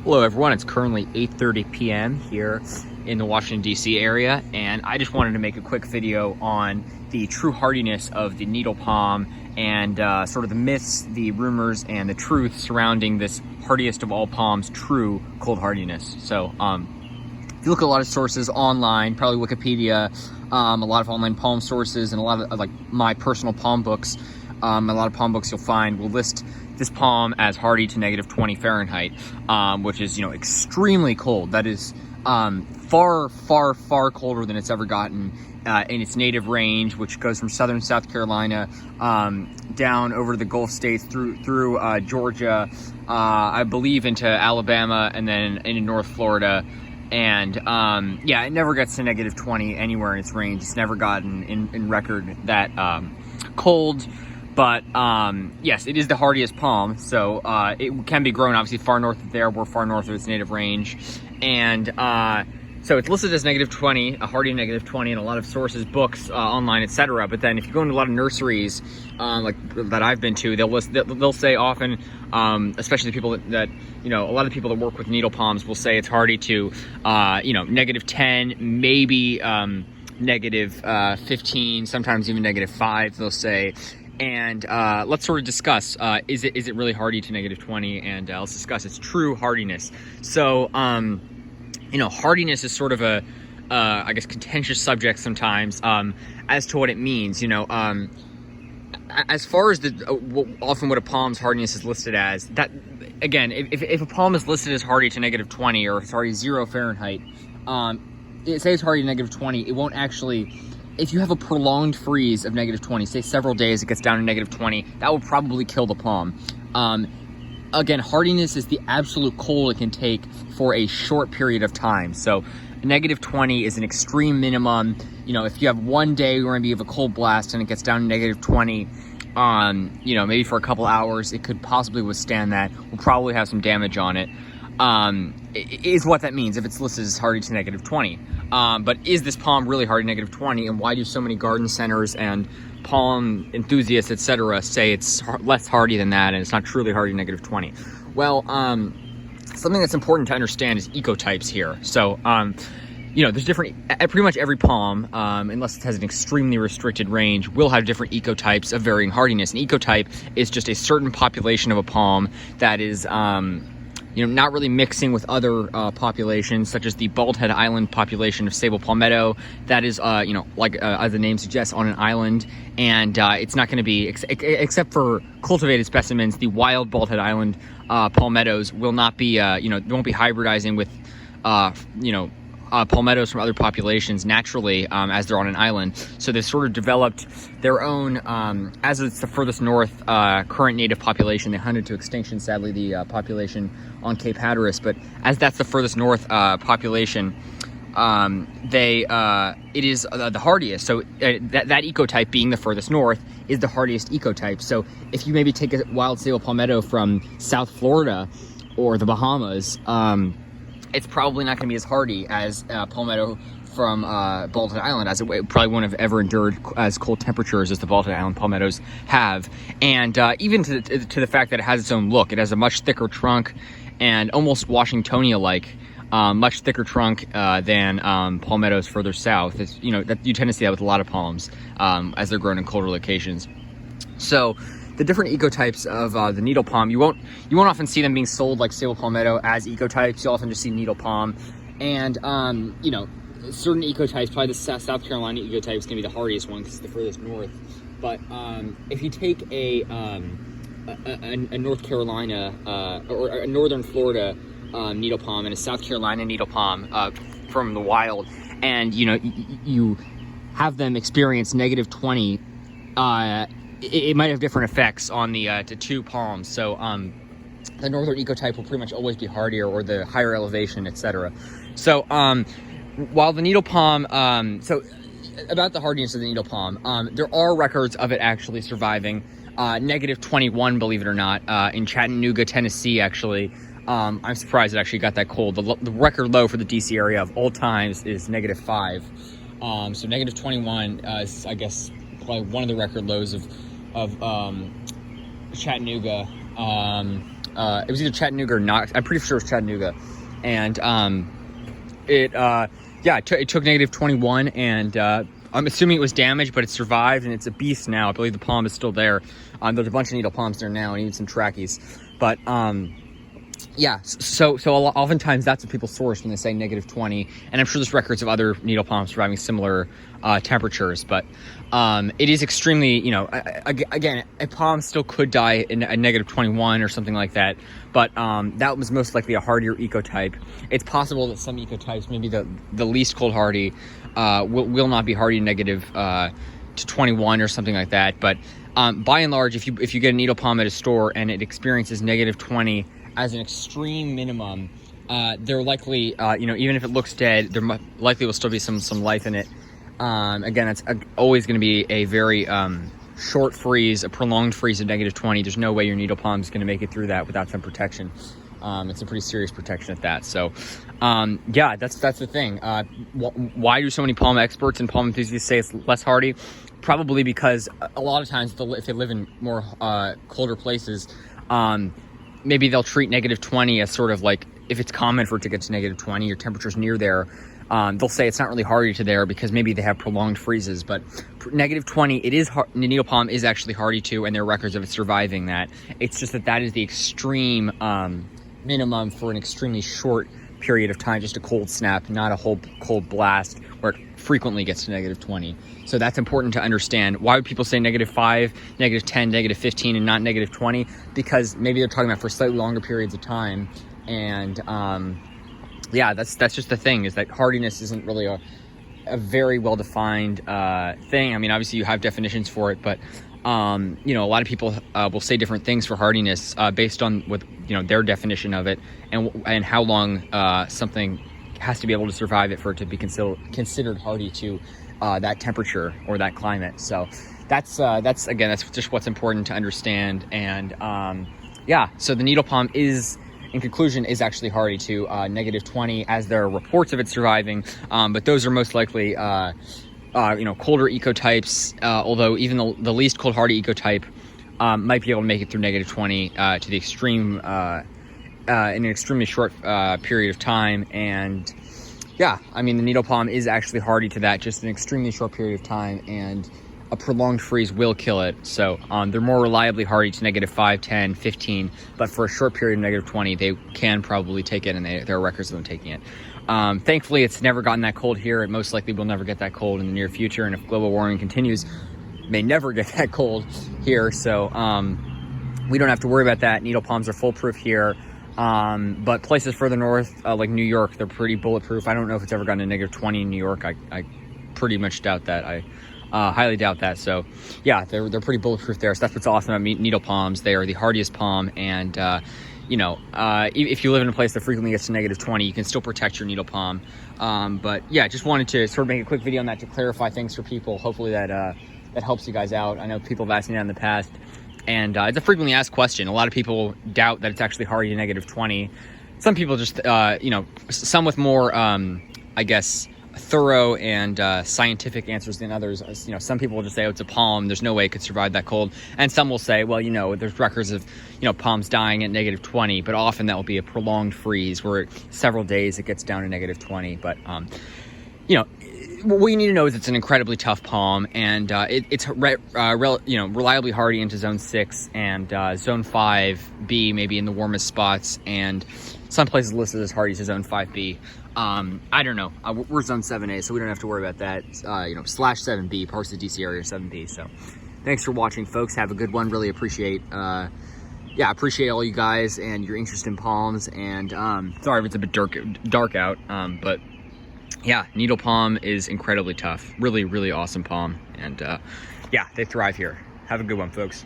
Hello everyone, it's currently 8:30 p.m. here in the Washington DC area, and I just wanted to make a quick video on the true hardiness of the needle palm and sort of the myths, the rumors, and the truth surrounding this hardiest of all palms true cold hardiness. So if you look at a lot of sources online, probably Wikipedia, a lot of online palm sources, and a lot of like my personal palm books, a lot of palm books you'll find will list this palm as hardy to -20 Fahrenheit, which is, extremely cold. That is far colder than it's ever gotten in its native range, which goes from southern South Carolina down over the Gulf states through Georgia, I believe into Alabama, and then into North Florida. And yeah, it never gets to -20 anywhere in its range. It's never gotten in record that cold. But yes, it is the hardiest palm, so it can be grown obviously far north of there. We're far north of its native range, and so it's listed as -20, a hardy -20 in a lot of sources, books, online, etc. But then if you go into a lot of nurseries, like that I've been to, they'll say often, especially the people that a lot of people that work with needle palms will say it's hardy to -10, maybe -15, sometimes even -5. They'll say. And let's sort of discuss, is it really hardy to -20? And let's discuss its true hardiness. So, hardiness is sort of a, I guess, contentious subject sometimes as to what it means. As far as often what a palm's hardiness is listed as, that, again, if a palm is listed as hardy to -20 or it's hardy 0 Fahrenheit, it says hardy to -20, it won't actually... If you have a prolonged freeze of -20, say several days, it gets down to -20, that will probably kill the palm. Again, hardiness is the absolute cold it can take for a short period of time. So -20 is an extreme minimum. If you have one day where maybe you have a cold blast and it gets down to -20, maybe for a couple hours, it could possibly withstand that. We'll probably have some damage on it. Is what that means if it's listed as hardy to -20. But is this palm really hardy to -20, and why do so many garden centers and palm enthusiasts, etc., say it's less hardy than that and it's not truly hardy to -20? Well, something that's important to understand is ecotypes here. So, there's different, pretty much every palm, unless it has an extremely restricted range, will have different ecotypes of varying hardiness. An ecotype is just a certain population of a palm that is, not really mixing with other populations, such as the Bald Head Island population of sable palmetto. That is, as the name suggests, on an island, and it's not going to be, except for cultivated specimens, the wild Bald Head Island palmettos will not be, they won't be hybridizing with, palmettos from other populations naturally, as they're on an island. So they've sort of developed their own, as it's the furthest north current native population. They hunted to extinction, sadly, the population on Cape Hatteras. But as that's the furthest north population, it is the hardiest. So that ecotype, being the furthest north, is the hardiest ecotype. So if you maybe take a wild sable palmetto from South Florida or the Bahamas, it's probably not going to be as hardy as palmetto from Bald Head Island, as it probably wouldn't have ever endured as cold temperatures as the Bald Head Island palmettos have. And even to the fact that it has its own look, it has a much thicker trunk and almost Washingtonia-like, much thicker trunk than palmettos further south. It's, that you tend to see that with a lot of palms as they're grown in colder locations. So the different ecotypes of the needle palm, you won't often see them being sold like sable palmetto as ecotypes. You'll often just see needle palm, and certain ecotypes, probably the South Carolina ecotype is going to be the hardiest one because it's the furthest north. But if you take a North Carolina or a northern Florida needle palm and a South Carolina needle palm from the wild, and you have them experience -20, it might have different effects on the two palms. So the northern ecotype will pretty much always be hardier, or the higher elevation, etc. So while the needle palm, so about the hardiness of the needle palm, there are records of it actually surviving -21, believe it or not, in Chattanooga, Tennessee. Actually, I'm surprised it actually got that cold. The record low for the DC area of all times is -5. So -21 is, I guess, probably one of the record lows of Chattanooga it was either Chattanooga or Knox. I'm pretty sure it was Chattanooga. And it took negative 21, and I'm assuming it was damaged, but it survived, and it's a beast now. I believe the palm is still there. There's a bunch of needle palms there now, and even some trackies. But yeah, so oftentimes that's what people source when they say negative 20, and I'm sure there's records of other needle palms surviving similar temperatures, but it is extremely, again, a palm still could die in a negative 21 or something like that, but that was most likely a hardier ecotype. It's possible that some ecotypes, maybe the least cold hardy, will not be hardy negative to 21 or something like that, but by and large, if you get a needle palm at a store and it experiences negative 20 as an extreme minimum, they're likely, even if it looks dead, there likely will still be some life in it. Again, it's always going to be a very short freeze, a prolonged freeze of negative 20. There's no way your needle palm is going to make it through that without some protection. It's a pretty serious protection at that. So, yeah, that's the thing. Why do so many palm experts and palm enthusiasts say it's less hardy? Probably because a lot of times, if they live in more colder places, maybe they'll treat negative 20 as sort of like, if it's common for it to get to negative 20 or temperatures near there, they'll say it's not really hardy to there because maybe they have prolonged freezes. But negative 20, it is the needle palm is actually hardy to, and there are records of it surviving that. It's just that is the extreme minimum for an extremely short period of time, just a cold snap, not a whole cold blast where it frequently gets to negative 20. So that's important to understand. Why would people say negative 5, negative 10, negative 15, and not negative 20? Because maybe they're talking about for slightly longer periods of time. And yeah, that's just the thing, is that hardiness isn't really a very well-defined thing. I mean, obviously you have definitions for it, but a lot of people will say different things for hardiness based on what their definition of it and how long something has to be able to survive it for it to be considered hardy to that temperature or that climate. So that's just what's important to understand. And yeah, so the needle palm in conclusion, is actually hardy to negative 20, as there are reports of it surviving, but those are most likely colder ecotypes, although even the least cold hardy ecotype might be able to make it through negative 20 to the extreme in an extremely short period of time. And yeah, I mean, the needle palm is actually hardy to that, just an extremely short period of time, and a prolonged freeze will kill it. So they're more reliably hardy to negative 5, 10, 15, but for a short period of negative 20, they can probably take it, and there are records of them taking it. Thankfully, it's never gotten that cold here. It most likely will never get that cold in the near future, and if global warming continues, it may never get that cold here. So we don't have to worry about that. Needle palms are foolproof here. But places further north, like New York, they're pretty bulletproof. I don't know if it's ever gotten to negative 20 in New York. I pretty much doubt that. I highly doubt that. So yeah, they're pretty bulletproof there. So that's what's awesome about needle palms. They are the hardiest palm, and if you live in a place that frequently gets to negative 20, you can still protect your needle palm. But yeah, just wanted to sort of make a quick video on that to clarify things for people. Hopefully that helps you guys out. I know people have asked me that in the past, and it's a frequently asked question. A lot of people doubt that it's actually hardy to negative 20. Some people just, some with more, I guess, thorough and scientific answers than others. Some people will just say, oh, it's a palm, there's no way it could survive that cold. And some will say, well, there's records of palms dying at negative 20, but often that will be a prolonged freeze where several days it gets down to negative 20. But what you need to know is it's an incredibly tough palm, and it's reliably hardy into zone 6 and zone 5B, maybe in the warmest spots, and some places listed as hardy to zone 5B. I don't know. We're zone 7A, so we don't have to worry about that. Slash 7B, parts of the DC area 7B. So thanks for watching, folks. Have a good one. Really appreciate appreciate all you guys and your interest in palms. And sorry if it's a bit dark out, but yeah, needle palm is incredibly tough. Really, really awesome palm. And yeah, they thrive here. Have a good one, folks.